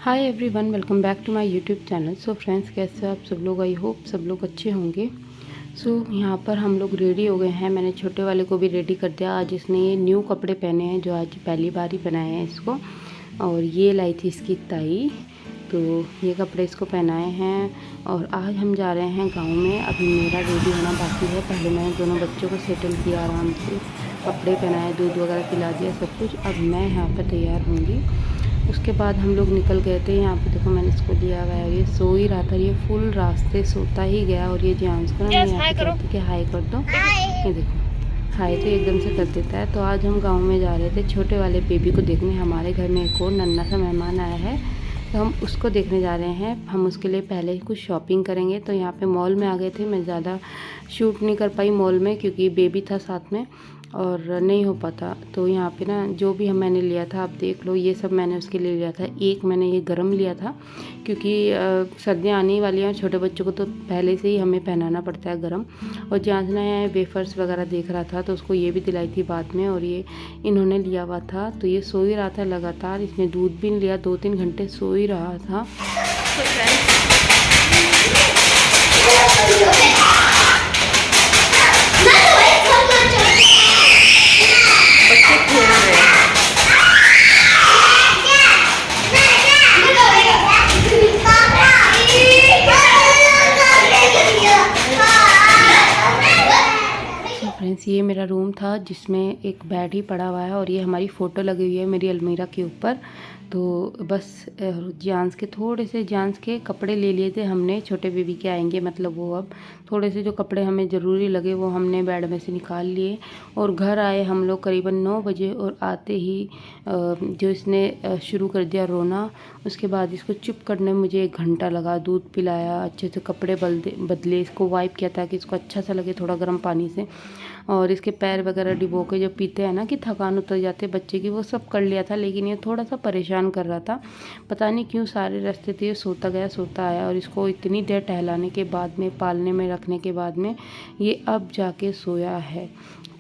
Hi everyone, welcome back to my YouTube channel. So friends, कैसे हो आप सब लोग? आई होप सब लोग अच्छे होंगे। यहाँ पर हम लोग रेडी हो गए हैं। मैंने छोटे वाले को भी रेडी कर दिया। आज इसने ये न्यू कपड़े पहने हैं जो आज पहली बार ही बनाए हैं इसको। और ये लाई थी इसकी ताई, तो ये कपड़े इसको पहनाए हैं। और आज हम जा रहे हैं गाँव में। अभी मेरा रेडी होना बाकी है। पहले मैंने दोनों बच्चों को सेटल किया आराम से, कपड़े पहनाए, दूध वगैरह पिला दिया सब कुछ। अब मैं यहाँ पर तैयार होंगी। उसके बाद हम लोग निकल गए थे। यहाँ पे देखो मैंने इसको लिया हुआ है, ये सो ही रहा था। ये फुल रास्ते सोता ही गया। और ये जांस को ना मैं यहाँ पे कहती कि हाय कर दो, ये देखो हाय तो एकदम से कर देता है। तो आज हम गांव में जा रहे थे छोटे वाले बेबी को देखने। हमारे घर में एक और नन्हा सा मेहमान आया है, तो हम उसको देखने जा रहे हैं। हम उसके लिए पहले ही कुछ शॉपिंग करेंगे। तो यहाँ पे मॉल में आ गए थे। मैं ज़्यादा शूट नहीं कर पाई मॉल में क्योंकि बेबी था साथ में और नहीं हो पाता। तो यहाँ पे ना जो भी मैंने लिया था आप देख लो, ये सब मैंने उसके लिए लिया था। एक मैंने ये गरम लिया था क्योंकि सर्दियाँ आने वाली हैं। छोटे बच्चों को तो पहले से ही हमें पहनाना पड़ता है गरम। और जांचना है वेफर्स वगैरह देख रहा था, तो उसको ये भी दिलाई थी बाद में। और ये इन्होंने लिया हुआ था। तो ये सो ही रहा था लगातार। इसने दूध भी नहीं लिया, 2-3 घंटे सो ही रहा था। फ्रेंड्स, ये मेरा रूम था जिसमें एक बेड ही पड़ा हुआ है और ये हमारी फ़ोटो लगी हुई है मेरी अलमीरा के ऊपर। तो बस जांस के कपड़े ले लिए थे हमने। छोटे बेबी के आएंगे मतलब वो, अब थोड़े से जो कपड़े हमें ज़रूरी लगे वो हमने बेड में से निकाल लिए। और घर आए हम लोग करीबन 9 बजे। और आते ही जो इसने शुरू कर दिया रोना। उसके बाद इसको चुप करने में मुझे 1 घंटा लगा। दूध पिलाया, अच्छे से कपड़े बदले, इसको वाइप किया ताकि इसको अच्छा सा लगे थोड़ा गर्म पानी से। और इसके पैर वगैरह डिबो के जो पीते हैं ना कि थकान उतर जाते बच्चे की, वो सब कर लिया था। लेकिन ये थोड़ा सा परेशान कर रहा था, पता नहीं क्यों। सारे रास्ते थे ये सोता गया सोता आया। और इसको इतनी देर टहलाने के बाद में, पालने में रखने के बाद में ये अब जाके सोया है।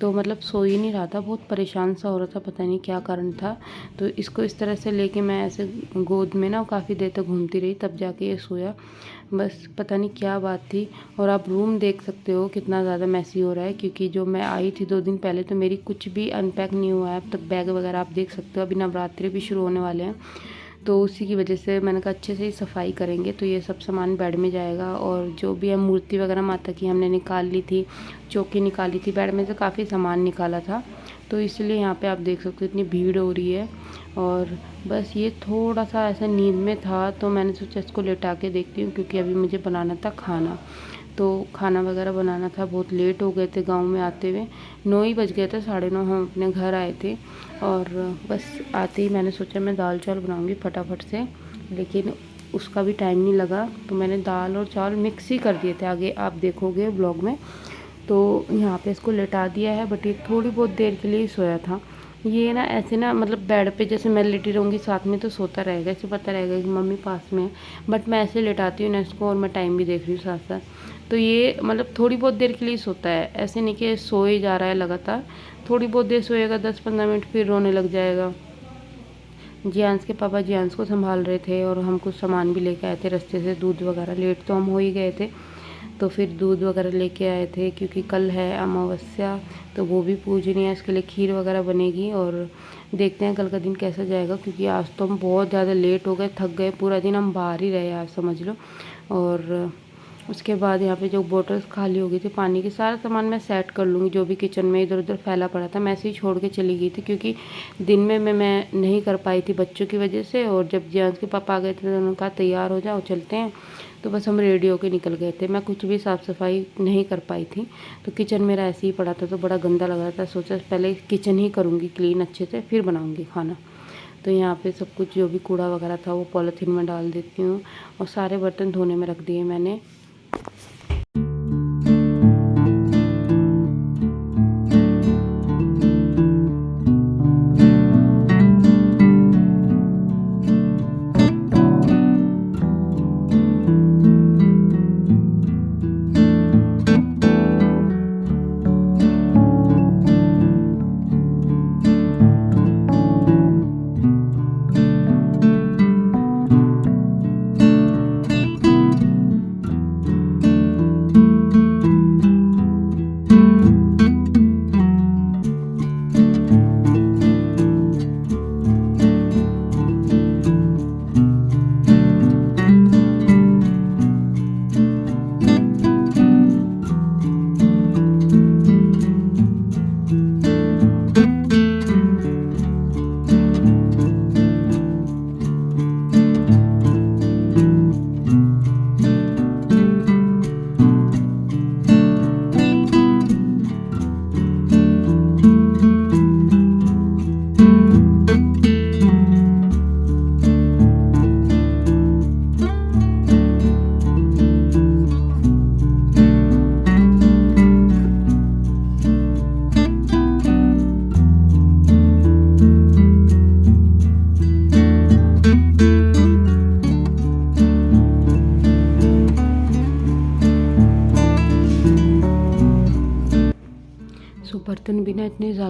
तो मतलब सो ही नहीं रहा था, बहुत परेशान सा हो रहा था, पता नहीं क्या कारण था। तो इसको इस तरह से लेके मैं ऐसे गोद में ना काफ़ी देर तक घूमती रही, तब जाके ये सोया। बस पता नहीं क्या बात थी। और आप रूम देख सकते हो कितना ज़्यादा मैसी हो रहा है, क्योंकि जो मैं आई थी 2 दिन पहले तो मेरी कुछ भी अनपैक नहीं हुआ है अब तक। बैग वगैरह आप देख सकते हो, अभी नवरात्रि भी शुरू होने वाले हैं, तो उसी की वजह से मैंने कहा अच्छे से ही सफाई करेंगे। तो ये सब सामान बेड में जाएगा। और जो भी है मूर्ति वगैरह माता की हमने निकाल ली थी, चौकी निकाली थी, बेड में से काफ़ी सामान निकाला था। तो इसलिए यहाँ पे आप देख सकते हो इतनी भीड़ हो रही है। और बस ये थोड़ा सा ऐसा नींद में था, तो मैंने सोचा इसको लेटा के देखती हूँ क्योंकि अभी मुझे बनाना था खाना। तो खाना वगैरह बनाना था। बहुत लेट हो गए थे गांव में आते हुए, 9 ही बज गए थे, 9:30 हम अपने घर आए थे। और बस आते ही मैंने सोचा मैं दाल चावल बनाऊंगी फटाफट से, लेकिन उसका भी टाइम नहीं लगा। तो मैंने दाल और चावल मिक्स ही कर दिए थे, आगे आप देखोगे ब्लॉग में। तो यहाँ पे इसको लेटा दिया है, बट ये थोड़ी बहुत देर के लिए ही सोया था। ये ना ऐसे ना मतलब बेड पे जैसे मैं लेटी रहूँगी साथ में तो सोता रहेगा, इसे पता रहेगा कि मम्मी पास में है। बट मैं ऐसे लेटाती हूँ ना इसको, और मैं टाइम भी देख रही हूँ साथ साथ। तो ये मतलब थोड़ी बहुत देर के लिए सोता है, ऐसे नहीं कि सोए जा रहा है लगातार। थोड़ी बहुत देर सोएगा, 10-15 मिनट, फिर रोने लग जाएगा। जियांस के पापा जियांस को संभाल रहे थे और हम कुछ सामान भी लेके आए थे रास्ते से। दूध वगैरह, लेट तो हम हो ही गए थे, तो फिर दूध वगैरह लेके आए थे क्योंकि कल है अमावस्या, तो वो भी पूजनी है। इसके लिए खीर वगैरह बनेगी। और देखते हैं कल का दिन कैसा जाएगा, क्योंकि आज तो हम बहुत ज़्यादा लेट हो गए, थक गए। पूरा दिन हम बाहर ही रहे आज समझ लो। और उसके बाद यहाँ पे जो बोटल्स खाली हो गई थी पानी की, सारा सामान मैं सेट कर लूँगी। जो भी किचन में इधर उधर फैला पड़ा था मैं ऐसे ही छोड़ के चली गई थी, क्योंकि दिन में मैं नहीं कर पाई थी बच्चों की वजह से। और जब जेंट्स के पापा आ गए थे तो उन्होंने कहा तैयार हो जाओ चलते हैं, तो बस हम रेडी होके निकल गए थे। मैं कुछ भी साफ़ सफाई नहीं कर पाई थी, तो किचन मेरा ऐसे ही पड़ा था, तो बड़ा गंदा लग रहा था। सोचा पहले किचन ही करूँगी क्लीन अच्छे से, फिर बनाऊँगी खाना। तो यहाँ पे सब कुछ जो भी कूड़ा वगैरह था वो पॉलीथीन में डाल देती हूँ। और सारे बर्तन धोने में रख दिए मैंने।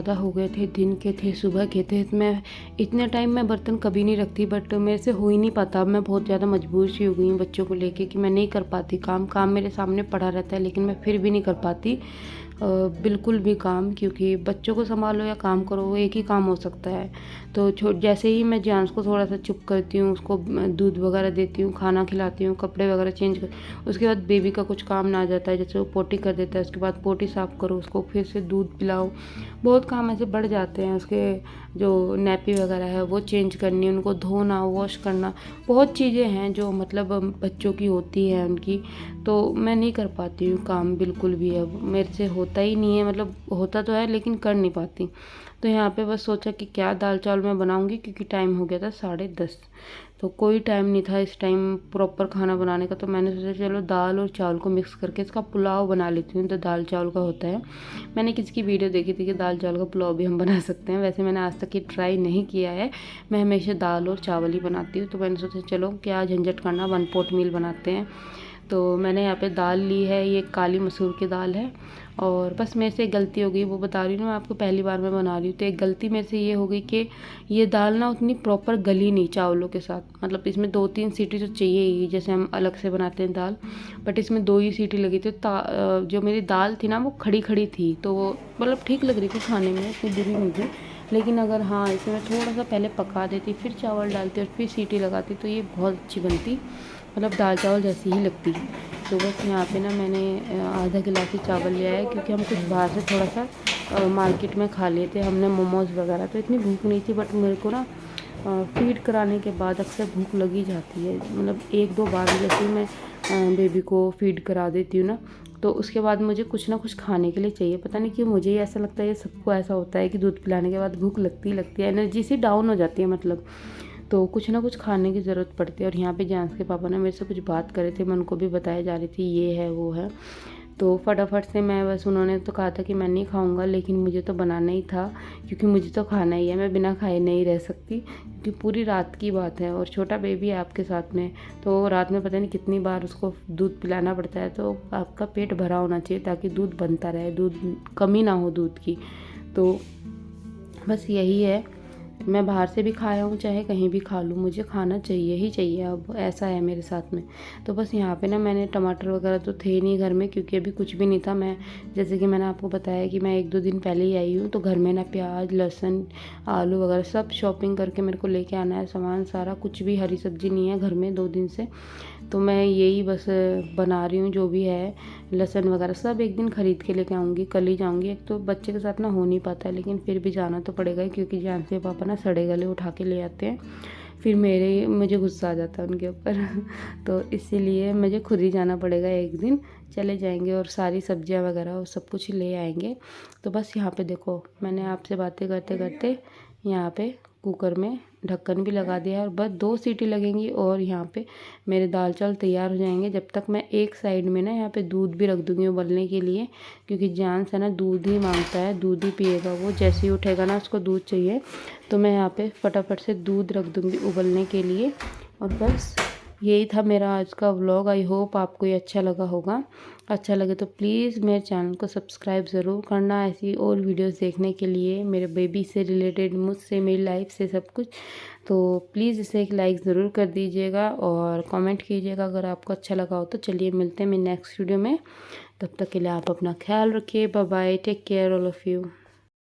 ज़्यादा हो गए थे, दिन के थे, सुबह के थे। मैं इतने टाइम मैं बर्तन कभी नहीं रखती, बट मेरे से हो ही नहीं पाता। अब मैं बहुत ज़्यादा मजबूर सी हो गई हूँ बच्चों को लेके कि मैं नहीं कर पाती काम मेरे सामने पड़ा रहता है, लेकिन मैं फिर भी नहीं कर पाती बिल्कुल भी काम, क्योंकि बच्चों को संभालो या काम करो, वो एक ही काम हो सकता है। तो जैसे ही मैं जांस को थोड़ा सा चुप करती हूँ, उसको दूध वगैरह देती हूँ, खाना खिलाती हूँ, कपड़े वगैरह चेंज कर, उसके बाद बेबी का कुछ काम ना आ जाता है, जैसे वो पोटी कर देता है, उसके बाद पोटी साफ़ करो, उसको फिर से दूध पिलाओ, बहुत काम ऐसे बढ़ जाते हैं। उसके जो नैपी वगैरह है वो चेंज करनी, उनको धोना, वॉश करना, बहुत चीज़ें हैं जो मतलब बच्चों की होती हैं उनकी। तो मैं नहीं कर पाती हूँ काम बिल्कुल भी, अब मेरे से होता ही नहीं है, मतलब होता तो है लेकिन कर नहीं पाती। तो यहाँ पे बस सोचा कि क्या दाल चावल मैं बनाऊँगी, क्योंकि टाइम हो गया था 10:30, तो कोई टाइम नहीं था इस टाइम प्रॉपर खाना बनाने का। तो मैंने सोचा चलो दाल और चावल को मिक्स करके इसका पुलाव बना लेती हूँ, तो दाल चावल का होता है। मैंने किसी की वीडियो देखी थी कि दाल चावल का पुलाव भी हम बना सकते हैं, वैसे मैंने आज तक ये ट्राई नहीं किया है। मैं हमेशा दाल और चावल ही बनाती हूँ, तो मैंने सोचा चलो क्या झंझट करना, 1 पॉट मील बनाते हैं। तो मैंने यहाँ पे दाल ली है, ये काली मसूर की दाल है। और बस मेरे से एक गलती हो गई, वो बता रही हूँ मैं आपको, पहली बार मैं बना रही हूँ। तो एक गलती मेरे से ये हो गई कि ये दाल ना उतनी प्रॉपर गली नहीं चावलों के साथ, मतलब इसमें 2-3 सीटी तो चाहिए ही, जैसे हम अलग से बनाते हैं दाल, बट इसमें 2 ही सीटी लगी थी। जो मेरी दाल थी ना वो खड़ी खड़ी थी, तो वो मतलब ठीक लग रही थी खाने में, इतनी बुरी नहीं थी। लेकिन अगर हाँ इसमें थोड़ा सा पहले पका देती, फिर चावल डालती और फिर सीटी लगाती, तो ये बहुत अच्छी बनती, मतलब दाल चावल जैसी ही लगती। तो बस यहाँ पे ना मैंने आधा गिलास ही चावल लिया है, क्योंकि हम कुछ बाहर से थोड़ा सा मार्केट में खा लिए थे हमने, मोमोज़ वगैरह, तो इतनी भूख नहीं थी। बट मेरे को ना फीड कराने के बाद अक्सर भूख लगी जाती है, मतलब 1-2 बार जैसे ही मैं बेबी को फीड करा देती हूँ ना, तो उसके बाद मुझे कुछ ना कुछ खाने के लिए चाहिए। पता नहीं क्यों मुझे ही ऐसा लगता है, ये सबको ऐसा होता है कि दूध पिलाने के बाद भूख लगती ही लगती है, एनर्जी सी डाउन हो जाती है मतलब। तो कुछ ना कुछ खाने की ज़रूरत पड़ती है। और यहाँ पे जांस के पापा ना मेरे से कुछ बात कर रहे थे, मैं उनको भी बताया जा रही थी ये है वो है। तो फटाफट से मैं बस, उन्होंने तो कहा था कि मैं नहीं खाऊंगा, लेकिन मुझे तो बनाना ही था, क्योंकि मुझे तो खाना ही है, मैं बिना खाए नहीं रह सकती, क्योंकि पूरी रात की बात है और छोटा बेबी है आपके साथ में। तो रात में पता नहीं कितनी बार उसको दूध पिलाना पड़ता है। तो आपका पेट भरा होना चाहिए ताकि दूध बनता रहे, दूध कमी ना हो दूध की। तो बस यही है, मैं बाहर से भी खाया हूँ, चाहे कहीं भी खा लूँ, मुझे खाना चाहिए ही चाहिए, अब ऐसा है मेरे साथ में। तो बस यहाँ पे ना मैंने टमाटर वगैरह तो थे नहीं घर में, क्योंकि अभी कुछ भी नहीं था। मैं जैसे कि मैंने आपको बताया कि मैं 1-2 दिन पहले ही आई हूँ, तो घर में ना प्याज, लहसुन, आलू वगैरह सब शॉपिंग करके मेरे को लेके आना है सामान सारा, कुछ भी हरी सब्जी नहीं है घर में 2 दिन से। तो मैं यही बस बना रही हूँ, जो भी है लहसुन वगैरह सब एक दिन ख़रीद के लेके आऊँगी, कल ही जाऊँगी। एक तो बच्चे के साथ ना हो नहीं पाता है, लेकिन फिर भी जाना तो पड़ेगा ही, क्योंकि जान से पापा ना सड़े गले उठा के ले आते हैं, फिर मुझे गुस्सा आ जाता है उनके ऊपर तो इसीलिए मुझे खुद ही जाना पड़ेगा, एक दिन चले जाएंगे और सारी सब्जियां वगैरह और सब कुछ ले आएंगे। तो बस यहाँ पे देखो, मैंने आपसे बातें करते करते यहाँ पे कुकर में ढक्कन भी लगा दिया है, और बस 2 सीटी लगेंगी और यहाँ पे मेरे दाल चावल तैयार हो जाएंगे। जब तक मैं एक साइड में ना यहाँ पे दूध भी रख दूँगी उबलने के लिए, क्योंकि जान से ना दूध ही मांगता है, दूध ही पिएगा वो, जैसे ही उठेगा ना उसको दूध चाहिए। तो मैं यहाँ पे फटाफट से दूध रख दूँगी उबलने के लिए। और बस यही था मेरा आज का व्लॉग। आई होप आपको ये अच्छा लगा होगा। अच्छा लगे तो प्लीज़ मेरे चैनल को सब्सक्राइब ज़रूर करना, ऐसी और वीडियोस देखने के लिए, मेरे बेबी से रिलेटेड, मुझसे, मेरी लाइफ से सब कुछ। तो प्लीज़ इसे एक लाइक ज़रूर कर दीजिएगा और कमेंट कीजिएगा अगर आपको अच्छा लगा हो तो। चलिए मिलते हैं मेरे नेक्स्ट वीडियो में, तब तक के लिए आप अपना ख्याल रखिए। Bye bye, take care all of you.